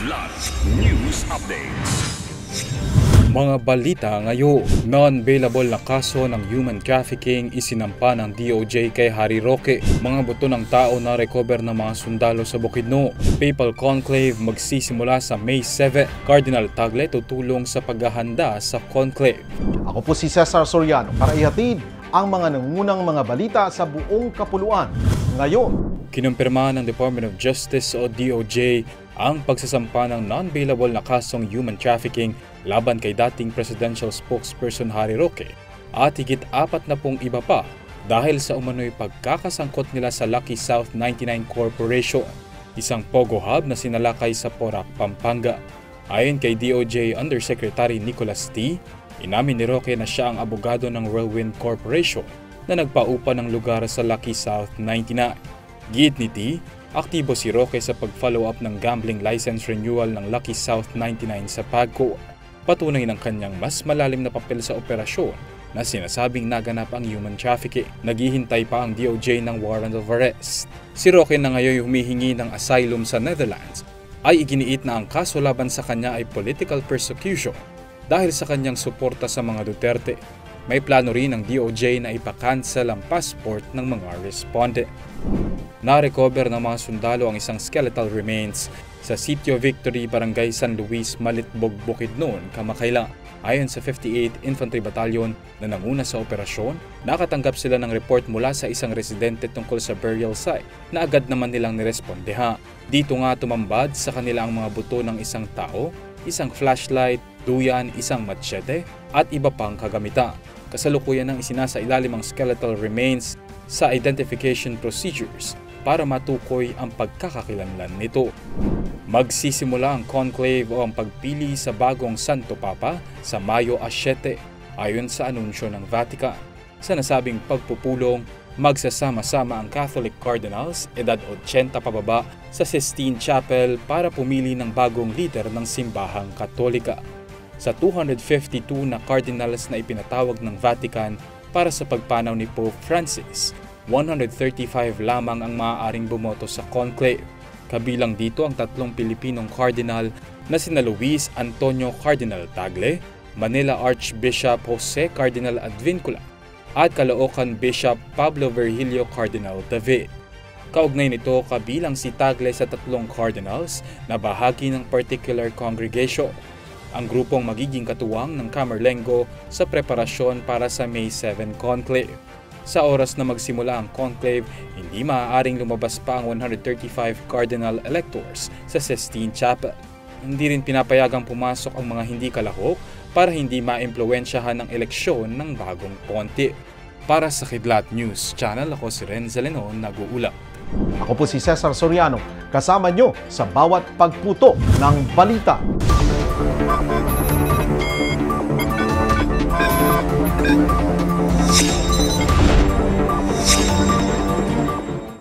Kidlat News Updates. Mga balita ngayon, non-bailable na kaso ng human trafficking isinampa ng DOJ kay Harry Roque. Mga buto ng tao na recover ng mga sundalo sa Bukidnon. Papal Conclave magsisimula sa May 7. Cardinal Tagle tutulong sa paghahanda sa conclave. Ako po si Cesar Soriano para ihatid ang mga nangungunang mga balita sa buong kapuluan. Ngayon, kinumpirma ng Department of Justice o DOJ ang pagsasampa ng non-bailable na kasong human trafficking laban kay dating presidential spokesperson Harry Roque at higit 40 iba pa dahil sa umano'y pagkakasangkot nila sa Lucky South 99 Corporation, isang pogo hub na sinalakay sa Porac, Pampanga. Ayon kay DOJ Undersecretary Nicholas T., inamin ni Roque na siya ang abogado ng Whirlwind Corporation na nagpaupa ng lugar sa Lucky South 99. Giit ni T., aktibo si Roque sa pag-follow up ng gambling license renewal ng Lucky South 99 sa PAGCOR. Patunay ng kanyang mas malalim na papel sa operasyon na sinasabing naganap ang human trafficking. Naghihintay pa ang DOJ ng warrant of arrest. Si Roque na ngayon humihingi ng asylum sa Netherlands ay iginiit na ang kaso laban sa kanya ay political persecution dahil sa kanyang suporta sa mga Duterte. May plano rin ng DOJ na ipakancel ang passport ng mga respondent. Na-recover ng mga sundalo ang isang skeletal remains sa Sitio Victory, Barangay San Luis, Malitbog, Bukidnon, kamakailan. Ayon sa 58th Infantry Battalion na nanguna sa operasyon, nakatanggap sila ng report mula sa isang residente tungkol sa burial site na agad naman nilang nirespondeha. Dito nga tumambad sa kanila ang mga buto ng isang tao, isang flashlight, duyan, isang machete at iba pang kagamitan. Kasalukuyan ng isinasa ilalim ang skeletal remains sa identification procedures para matukoy ang pagkakakilanlan nito. Magsisimula ang conclave o ang pagpili sa bagong Santo Papa sa Mayo 7 ayon sa anunsyo ng Vatican. Sa nasabing pagpupulong, magsasama-sama ang Catholic Cardinals edad 80 pababa sa Sistine Chapel para pumili ng bagong leader ng simbahang Katolika. Sa 252 na cardinals na ipinatawag ng Vatican para sa pagpanaw ni Pope Francis, 135 lamang ang maaaring bumoto sa conclave. Kabilang dito ang 3 Pilipinong cardinal na sina Luis Antonio Cardinal Tagle, Manila Archbishop Jose Cardinal Advincula at Caloocan Bishop Pablo Virgilio Cardinal David. Kaugnay nito kabilang si Tagle sa 3 cardinals na bahagi ng particular congregation, ang grupong magiging katuwang ng Camerlengo sa preparasyon para sa May 7 conclave. Sa oras na magsimula ang conclave, hindi maaaring lumabas pa ang 135 cardinal electors sa Sistine Chapel. Hindi rin pinapayagang pumasok ang mga hindi kalahok para hindi maimpluwensyahan ng eleksyon ng bagong pontiff. Para sa Kidlat News Channel, ako si Renzo Lenon, nag-uulat. ako po si Cesar Soriano, kasama nyo sa bawat pagputo ng balita.